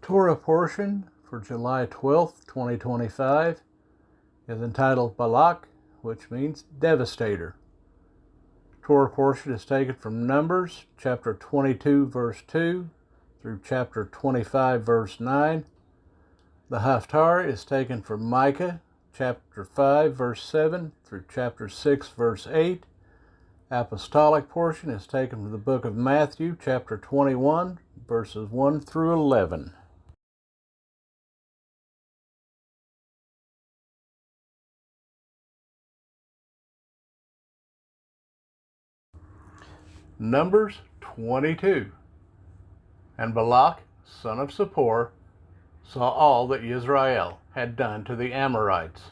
Torah portion for July 12th, 2025 is entitled Balaq, which means devastator. Torah portion is taken from Numbers chapter 22 verse 2 through chapter 25 verse 9. The Haftarah is taken from Micah chapter 5 verse 7 through chapter 6 verse 8. Apostolic portion is taken from the book of Matthew chapter 21 verses 1 through 11. Numbers 22. And Balaq, son of Zippor, saw all that Israel had done to the Amorites.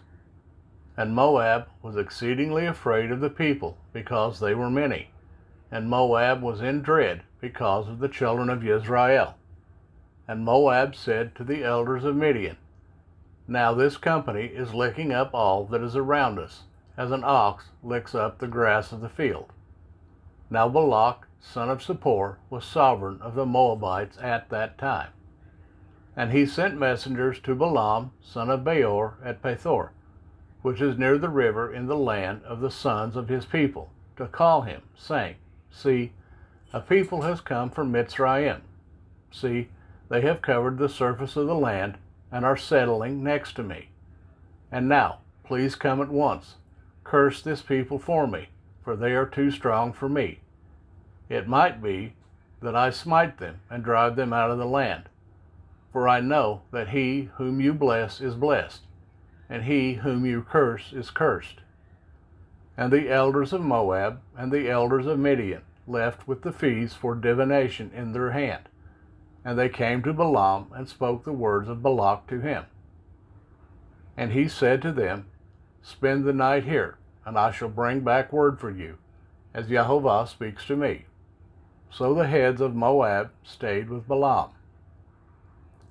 And Moab was exceedingly afraid of the people, because they were many. And Moab was in dread because of the children of Israel. And Moab said to the elders of Midian, Now this company is licking up all that is around us, as an ox licks up the grass of the field. Now Balaq, son of Zippor, was sovereign of the Moabites at that time. And he sent messengers to Balaam, son of Beor, at Pethor, which is near the river in the land of the sons of his people, to call him, saying, See, a people has come from Mitzrayim. See, they have covered the surface of the land, and are settling next to me. And now, please come at once. Curse this people for me, for they are too strong for me. It might be that I smite them and drive them out of the land. For I know that he whom you bless is blessed, and he whom you curse is cursed. And the elders of Moab and the elders of Midian left with the fees for divination in their hand. And they came to Balaam and spoke the words of Balaq to him. And he said to them, Spend the night here, and I shall bring back word for you, as Jehovah speaks to me. So the heads of Moab stayed with Balaam.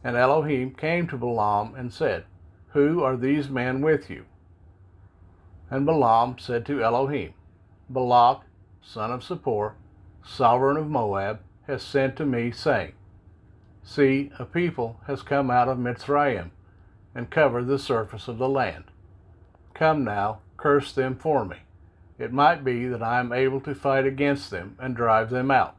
And Elohim came to Balaam and said, Who are these men with you? And Balaam said to Elohim, Balaq, son of Zippor, sovereign of Moab, has sent to me, saying, See, a people has come out of Mitzrayim, and covered the surface of the land. Come now, curse them for me. It might be that I am able to fight against them and drive them out.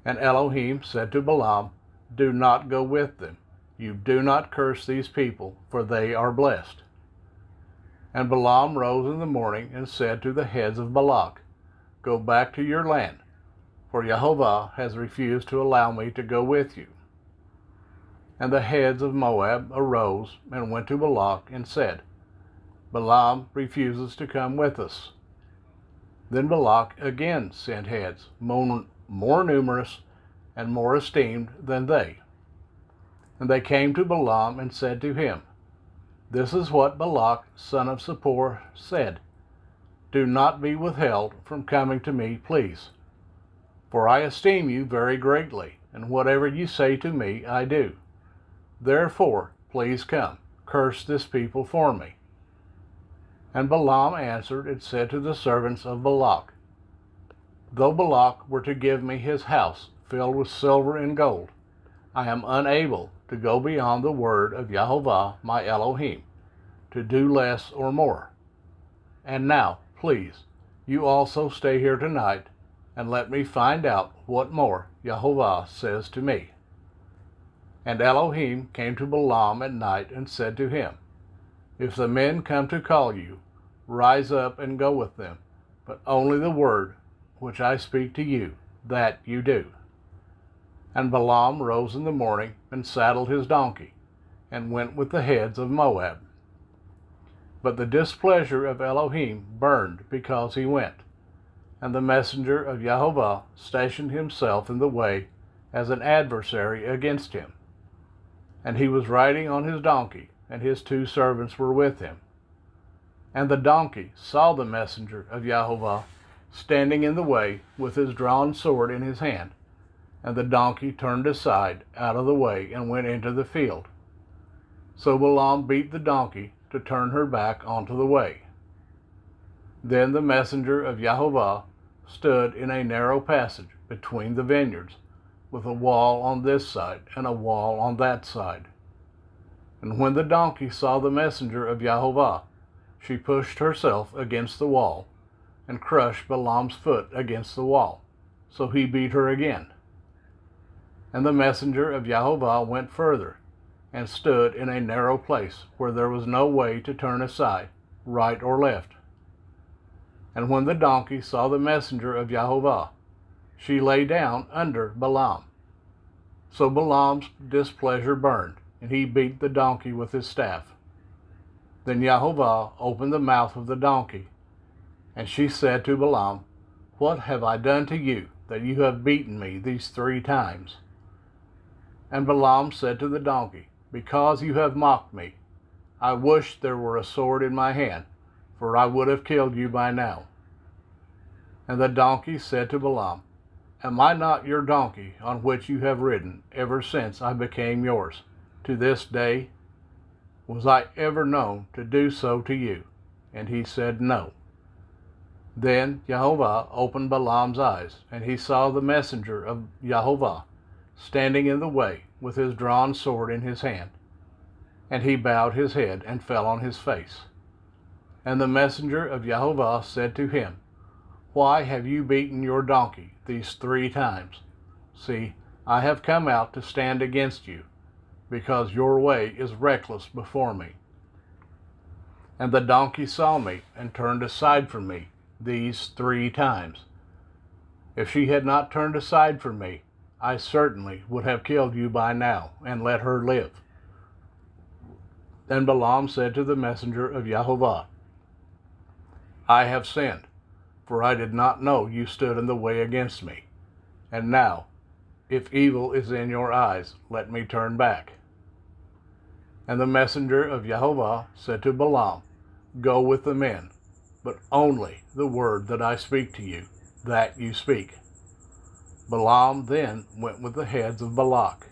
And Elohim said to Balaam, Do not go with them. You do not curse these people, for they are blessed. And Balaam rose in the morning and said to the heads of Balaq, Go back to your land, for Jehovah has refused to allow me to go with you. And the heads of Moab arose and went to Balaq and said, Balaam refuses to come with us. Then Balaq again sent heads, more numerous and more esteemed than they. And they came to Balaam and said to him, This is what Balaq, son of Zippor, said, Do not be withheld from coming to me, please. For I esteem you very greatly, and whatever you say to me, I do. Therefore, please come, curse this people for me. And Balaam answered and said to the servants of Balaq, Though Balaq were to give me his house filled with silver and gold, I am unable to go beyond the word of Jehovah my Elohim, to do less or more. And now, please, you also stay here tonight, and let me find out what more Jehovah says to me. And Elohim came to Balaam at night and said to him, If the men come to call you, rise up and go with them, but only the word which I speak to you, that you do. And Balaam rose in the morning and saddled his donkey, and went with the heads of Moab. But the displeasure of Elohim burned because he went, and the messenger of Jehovah stationed himself in the way as an adversary against him. And he was riding on his donkey, and his two servants were with him. And the donkey saw the messenger of Jehovah standing in the way with his drawn sword in his hand, and the donkey turned aside out of the way and went into the field. So Balaam beat the donkey to turn her back onto the way. Then the messenger of Jehovah stood in a narrow passage between the vineyards, with a wall on this side and a wall on that side. And when the donkey saw the messenger of Yahovah, she pushed herself against the wall and crushed Balaam's foot against the wall. So he beat her again. And the messenger of Yahovah went further and stood in a narrow place where there was no way to turn aside, right or left. And when the donkey saw the messenger of Yahovah, she lay down under Balaam. So Balaam's displeasure burned, and he beat the donkey with his staff. Then Yahovah opened the mouth of the donkey, and she said to Balaam, "What have I done to you, that you have beaten me these 3 times? And Balaam said to the donkey, "Because you have mocked me, I wish there were a sword in my hand, for I would have killed you by now." And the donkey said to Balaam, "Am I not your donkey on which you have ridden ever since I became yours, to this day? Was I ever known to do so to you?" And he said, "No." Then Yahovah opened Balaam's eyes, and he saw the messenger of Yahovah standing in the way with his drawn sword in his hand. And he bowed his head and fell on his face. And the messenger of Yahovah said to him, "Why have you beaten your donkey these 3 times? See, I have come out to stand against you, because your way is reckless before me. And the donkey saw me and turned aside from me these 3 times. If she had not turned aside from me, I certainly would have killed you by now and let her live." Then Balaam said to the messenger of Yahovah, "I have sinned, for I did not know you stood in the way against me. And now, if evil is in your eyes, let me turn back." And the messenger of Yahovah said to Balaam, "Go with the men, but only the word that I speak to you, that you speak." Balaam then went with the heads of Balaq.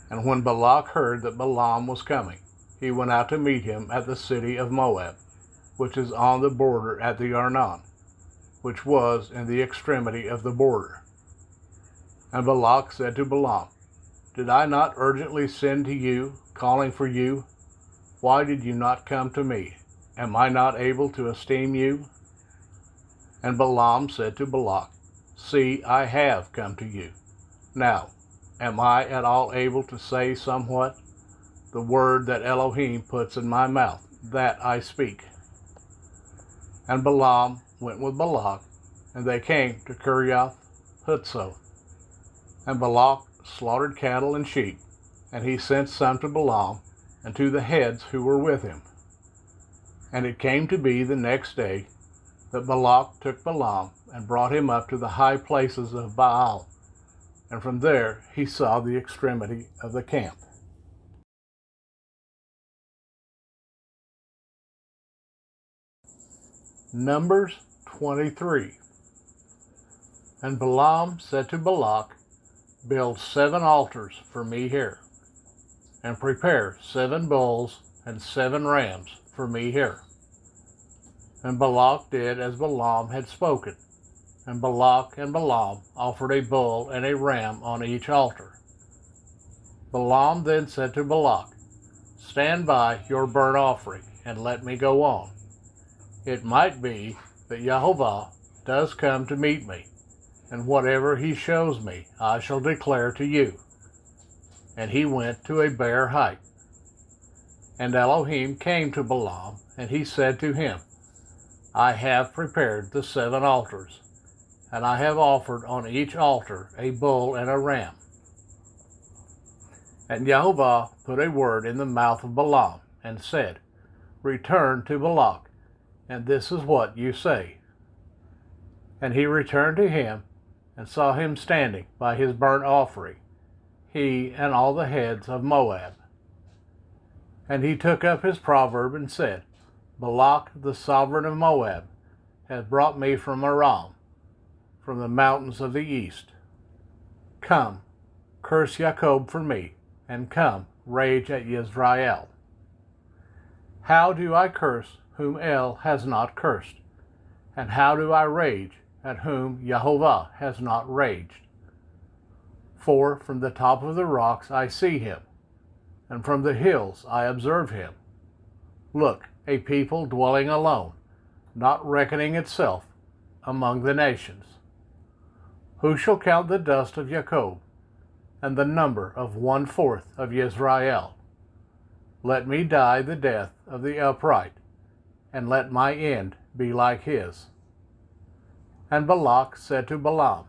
And when Balaq heard that Balaam was coming, he went out to meet him at the city of Moab, which is on the border at the Arnon, which was in the extremity of the border. And Balaq said to Balaam, "Did I not urgently send to you, calling for you? Why did you not come to me? Am I not able to esteem you?" And Balaam said to Balaq, "See, I have come to you. Now, am I at all able to say somewhat? The word that Elohim puts in my mouth, that I speak." And Balaam went with Balaq, and they came to Kiriath Hutzotth. And Balaq slaughtered cattle and sheep, and he sent some to Balaam and to the heads who were with him. And it came to be the next day that Balaq took Balaam and brought him up to the high places of Baal, and from there he saw the extremity of the camp. Numbers 23. And Balaam said to Balaq, "Build 7 altars for me here, and prepare 7 bulls and 7 rams for me here." And Balaq did as Balaam had spoken, and Balaq and Balaam offered a bull and a ram on each altar. Balaam then said to Balaq, "Stand by your burnt offering, and let me go on. It might be that Yahovah does come to meet me, and whatever he shows me I shall declare to you." And he went to a bare height. And Elohim came to Balaam, and he said to him, "I have prepared the 7 altars, and I have offered on each altar a bull and a ram." And Yahovah put a word in the mouth of Balaam, and said, "Return to Balaq, and this is what you say." And he returned to him, and saw him standing by his burnt offering, he and all the heads of Moab. And he took up his proverb and said, "Balaq the sovereign of Moab has brought me from Aram, from the mountains of the east. Come, curse Jacob for me, and come, rage at Yisrael. How do I curse whom El has not cursed? And how do I rage at whom Yahovah has not raged? For from the top of the rocks I see him, and from the hills I observe him. Look, a people dwelling alone, not reckoning itself among the nations. Who shall count the dust of Jacob, and the number of 1/4 of Israel? Let me die the death of the upright, and let my end be like his. And Balaq said to Balaam,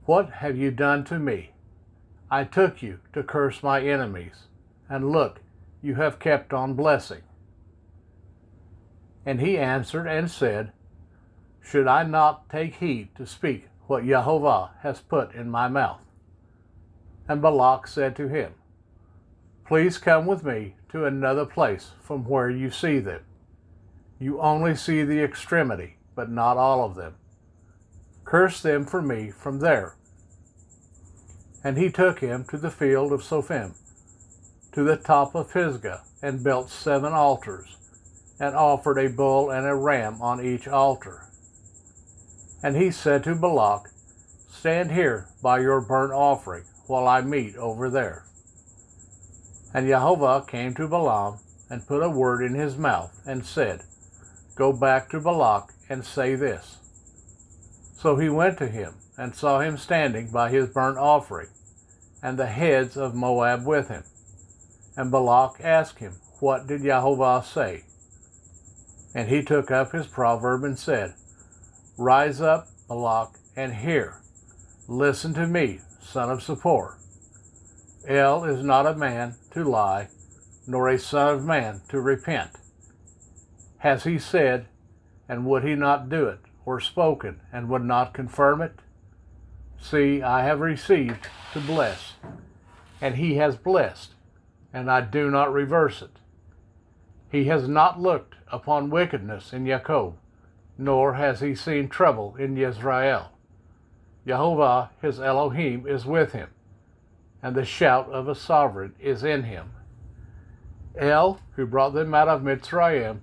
What have you done to me? I took you to curse my enemies, and look, you have kept on blessing. And he answered and said, Should I not take heed to speak what Jehovah has put in my mouth? And Balaq said to him, Please come with me to another place from where you see them. You only see the extremity, but not all of them. Curse them for me from there. And he took him to the field of Sophim, to the top of Pisgah, and built 7 altars, and offered a bull and a ram on each altar. And he said to Balaq, Stand here by your burnt offering, while I meet over there. And Jehovah came to Balaam, and put a word in his mouth, and said, Go back to Balaq, and say this. So he went to him, and saw him standing by his burnt offering, and the heads of Moab with him. And Balaq asked him, What did Jehovah say? And he took up his proverb and said, Rise up, Balaq, and hear. Listen to me, son of Zippor. El is not a man to lie, nor a son of man to repent. Has he said, and would he not do it, or spoken, and would not confirm it? See, I have received to bless, and he has blessed, and I do not reverse it. He has not looked upon wickedness in Jacob, nor has he seen trouble in Israel. Jehovah his Elohim is with him, and the shout of a sovereign is in him. El, who brought them out of Mitzrayim,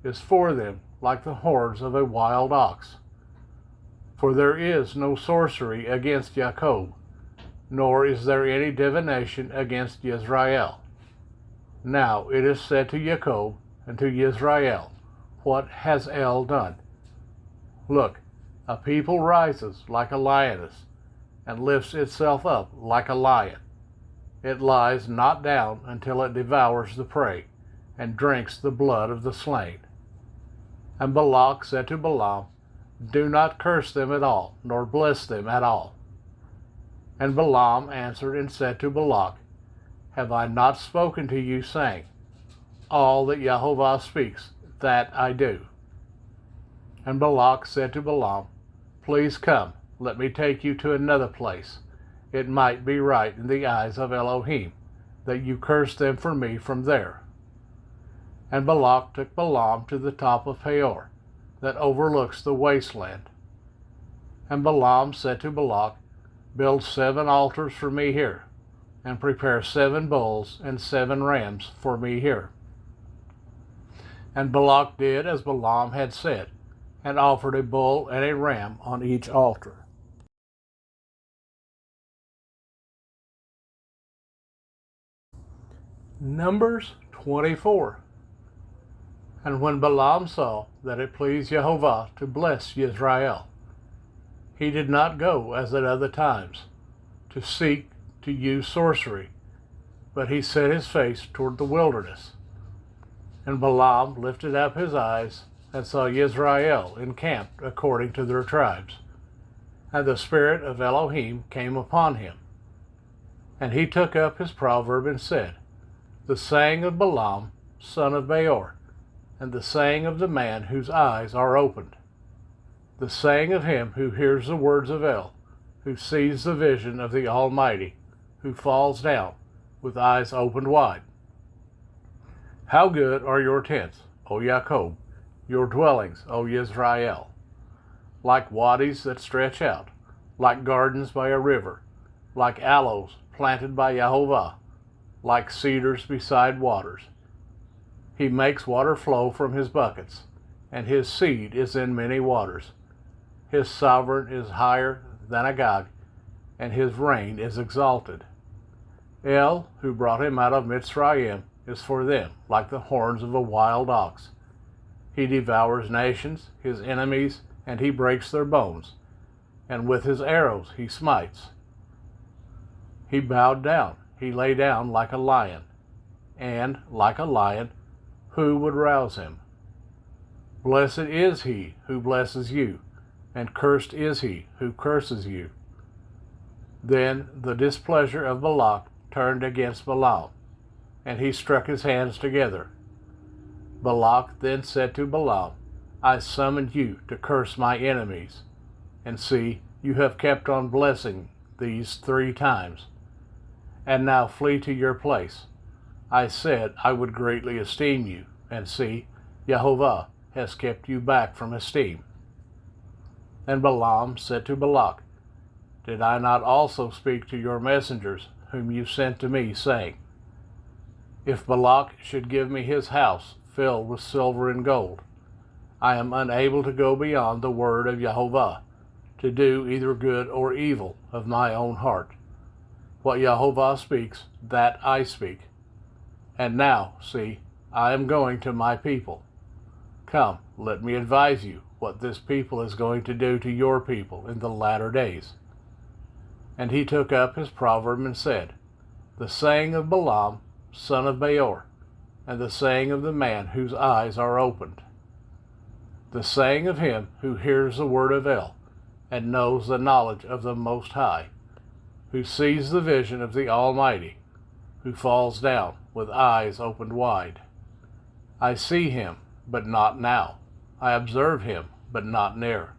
is for them like the horns of a wild ox. For there is no sorcery against Jacob, nor is there any divination against Israel. Now it is said to Jacob and to Israel, What has El done? Look, a people rises like a lioness, and lifts itself up like a lion. It lies not down until it devours the prey, and drinks the blood of the slain. And Balaq said to Balaam, Do not curse them at all, nor bless them at all. And Balaam answered and said to Balaq, Have I not spoken to you, saying, All that Jehovah speaks, that I do? And Balaq said to Balaam, Please come, let me take you to another place. It might be right in the eyes of Elohim, that you curse them for me from there. And Balaq took Balaam to the top of Peor, that overlooks the wasteland. And Balaam said to Balaq, Build 7 altars for me here, and prepare 7 bulls and 7 rams for me here. And Balaq did as Balaam had said, and offered a bull and a ram on each altar. Numbers 24. And when Balaam saw that it pleased Jehovah to bless Israel, he did not go as at other times, to seek to use sorcery, but he set his face toward the wilderness. And Balaam lifted up his eyes, and saw Israel encamped according to their tribes. And the spirit of Elohim came upon him. And he took up his proverb and said, The saying of Balaam, son of Beor, and the saying of the man whose eyes are opened, the saying of him who hears the words of El, who sees the vision of the Almighty, who falls down with eyes opened wide. How good are your tents, O Jacob, your dwellings, O Israel, like wadis that stretch out, like gardens by a river, like aloes planted by Jehovah, like cedars beside waters. He makes water flow from his buckets, and his seed is in many waters. His sovereign is higher than Agag, and his reign is exalted. El, who brought him out of Mitzrayim, is for them like the horns of a wild ox. He devours nations, his enemies, and he breaks their bones, and with his arrows he smites. He bowed down, he lay down like a lion, and, like a lion, who would rouse him? Blessed is he who blesses you, and cursed is he who curses you. Then the displeasure of Balaq turned against Balaam, and he struck his hands together. Balaq then said to Balaam, I summoned you to curse my enemies, and see, you have kept on blessing these 3 times. And now flee to your place. I said I would greatly esteem you, and see, Jehovah has kept you back from esteem. And Balaam said to Balaq, Did I not also speak to your messengers, whom you sent to me, saying, If Balaq should give me his house filled with silver and gold, I am unable to go beyond the word of Jehovah, to do either good or evil of my own heart. What Jehovah speaks, that I speak. And now, see, I am going to my people. Come, let me advise you what this people is going to do to your people in the latter days. And he took up his proverb and said, The saying of Balaam, son of Beor, and the saying of the man whose eyes are opened. The saying of him who hears the word of El, and knows the knowledge of the Most High, who sees the vision of the Almighty, who falls down with eyes opened wide. I see him, but not now. I observe him, but not near.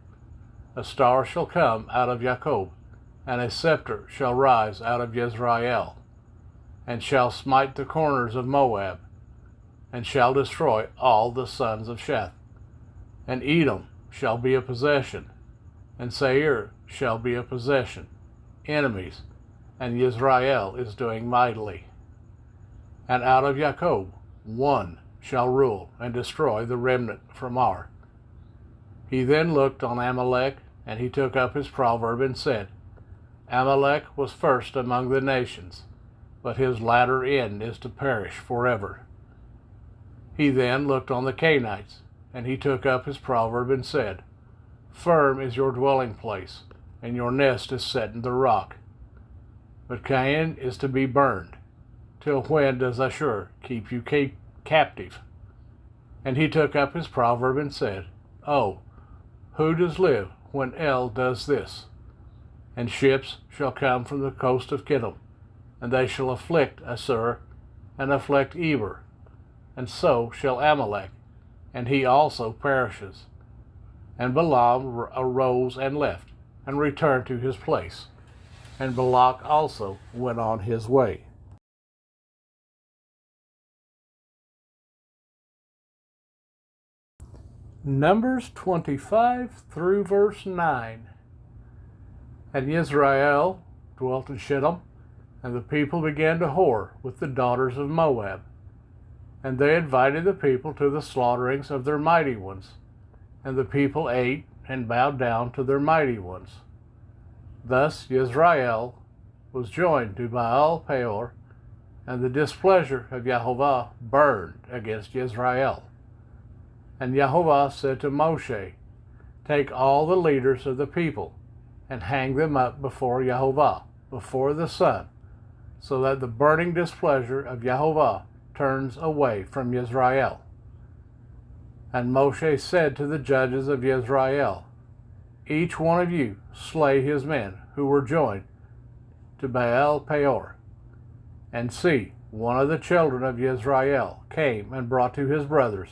A star shall come out of Jacob, and a scepter shall rise out of Jezreel, and shall smite the corners of Moab, and shall destroy all the sons of Sheth. And Edom shall be a possession, and Seir shall be a possession, enemies, and Israel is doing mightily. And out of Jacob one shall rule and destroy the remnant from Ar. He then looked on Amalek, and he took up his proverb and said, Amalek was first among the nations, but his latter end is to perish forever. He then looked on the Canaanites, and he took up his proverb and said, Firm is your dwelling place, and your nest is set in the rock. But Canaan is to be burned. Till when does Ashur keep you captive? And he took up his proverb and said, Oh, who does live when El does this? And ships shall come from the coast of Kittim, and they shall afflict Assur, and afflict Eber, and so shall Amalek, and he also perishes. And Balaam arose and left, and returned to his place. And Balaq also went on his way. Numbers 25 through verse 9. And Israel dwelt in Shittim, and the people began to whore with the daughters of Moab. And they invited the people to the slaughterings of their mighty ones. And the people ate and bowed down to their mighty ones. Thus Israel was joined to Baal Peor, and the displeasure of Jehovah burned against Israel. And Jehovah said to Moshe, Take all the leaders of the people, and hang them up before Jehovah, before the sun, so that the burning displeasure of Jehovah turns away from Israel. And Moshe said to the judges of Israel, Each one of you slay his men who were joined to Baal Peor. And see, one of the children of Israel came and brought to his brothers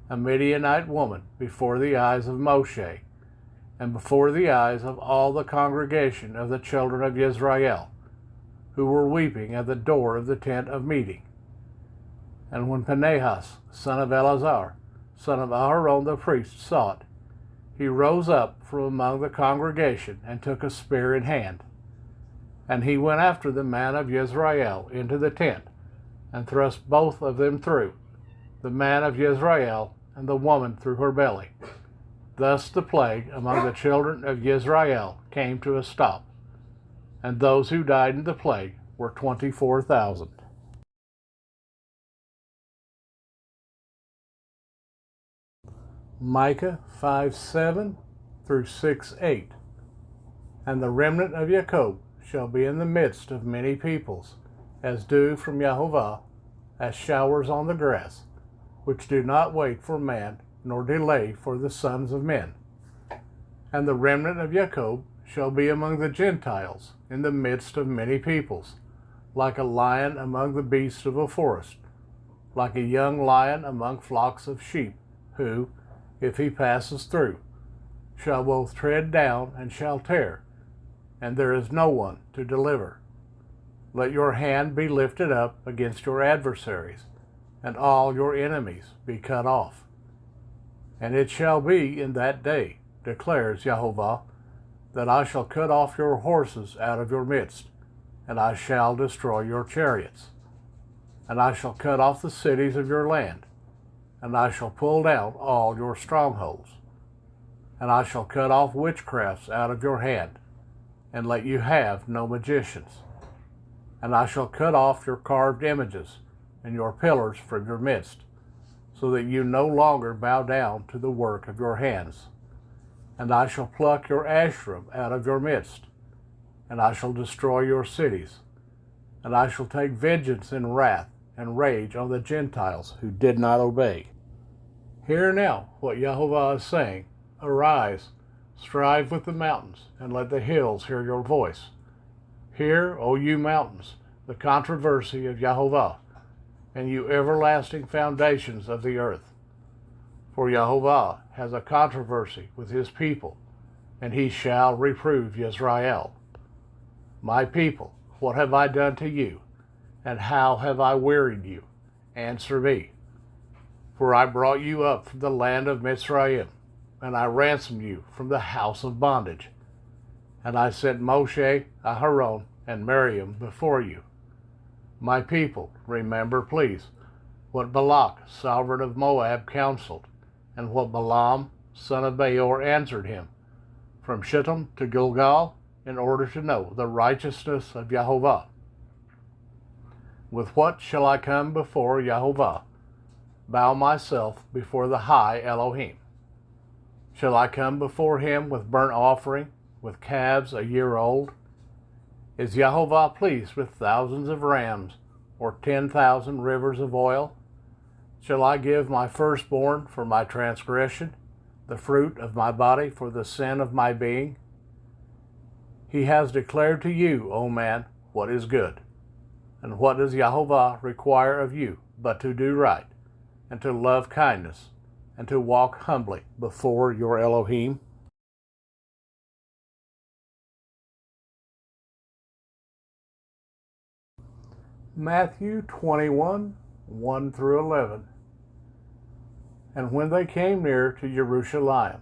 a Midianite woman before the eyes of Moshe, and before the eyes of all the congregation of the children of Israel, who were weeping at the door of the tent of meeting. And when Phinehas, son of Eleazar, son of Aharon the priest, saw it, he rose up from among the congregation and took a spear in hand. And he went after the man of Israel into the tent, and thrust both of them through, the man of Israel and the woman through her belly. Thus the plague among the children of Israel came to a stop. and those who died in the plague were 24,000. Micah 5:7 through 6:8. And the remnant of Jacob shall be in the midst of many peoples, as dew from Jehovah, as showers on the grass, which do not wait for man, nor delay for the sons of men. And the remnant of Jacob shall be among the Gentiles, in the midst of many peoples, like a lion among the beasts of a forest, like a young lion among flocks of sheep, who, if he passes through, shall both tread down and shall tear, and there is no one to deliver. Let your hand be lifted up against your adversaries, and all your enemies be cut off. And it shall be in that day, declares Jehovah, that I shall cut off your horses out of your midst, and I shall destroy your chariots. And I shall cut off the cities of your land, and I shall pull down all your strongholds. And I shall cut off witchcrafts out of your hand, and let you have no magicians. And I shall cut off your carved images and your pillars from your midst, so that you no longer bow down to the work of your hands. And I shall pluck your Asherim out of your midst, and I shall destroy your cities. And I shall take vengeance in wrath and rage on the Gentiles who did not obey. Hear now what Jehovah is saying. Arise, strive with the mountains, and let the hills hear your voice. Hear, O you mountains, the controversy of Jehovah, and you everlasting foundations of the earth. For Jehovah has a controversy with his people, and he shall reprove Israel. My people, what have I done to you, and how have I wearied you? Answer me. For I brought you up from the land of Mitzrayim, and I ransomed you from the house of bondage. And I sent Moshe, Aharon, and Miriam before you. My people, remember, please, what Balaq, sovereign of Moab, counseled, and what Balaam, son of Beor, answered him, from Shittim to Gilgal, in order to know the righteousness of Jehovah. With what shall I come before Jehovah? Bow myself before the high Elohim. Shall I come before him with burnt offering, with calves a year old? Is Jehovah pleased with thousands of rams, or 10,000 rivers of oil? Shall I give my firstborn for my transgression, the fruit of my body for the sin of my being? He has declared to you, O man, what is good. And what does Jehovah require of you but to do right, and to love kindness, and to walk humbly before your Elohim? Matthew 21, 1 through 11. And when they came near to Jerusalem,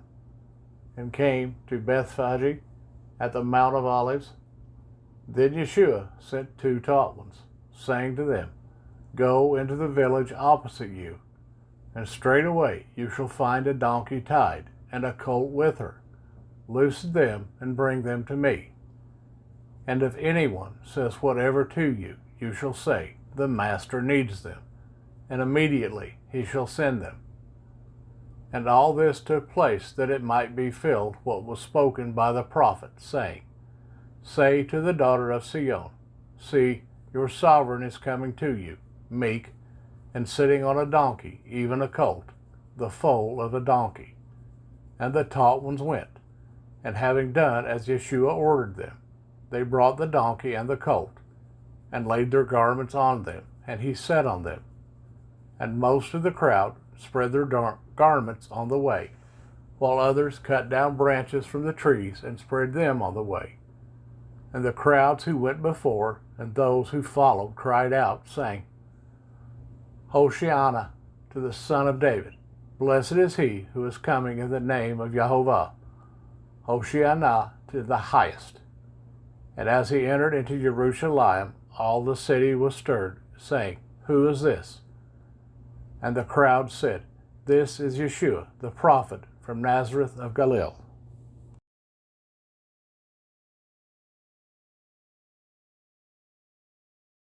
and came to Bethphage at the Mount of Olives, then Yeshua sent 2 taught ones, saying to them, Go into the village opposite you, and straightway you shall find a donkey tied, and a colt with her. Loose them, and bring them to me. And if anyone says whatever to you, you shall say, The Master needs them, and immediately he shall send them. And all this took place that it might be filled what was spoken by the prophet, saying, Say to the daughter of Sion, See, your sovereign is coming to you, meek, and sitting on a donkey, even a colt, the foal of a donkey. And the taught ones went, and having done as Yeshua ordered them, they brought the donkey and the colt, and laid their garments on them, and he sat on them. And most of the crowd spread their garments on the way, while others cut down branches from the trees and spread them on the way. And the crowds who went before and those who followed cried out, saying, Hosanna to the Son of David. Blessed is he who is coming in the name of Jehovah. Hosanna to the highest. And as he entered into Jerusalem, all the city was stirred, saying, Who is this? And the crowd said, This is Yeshua, the prophet from Nazareth of Galilee.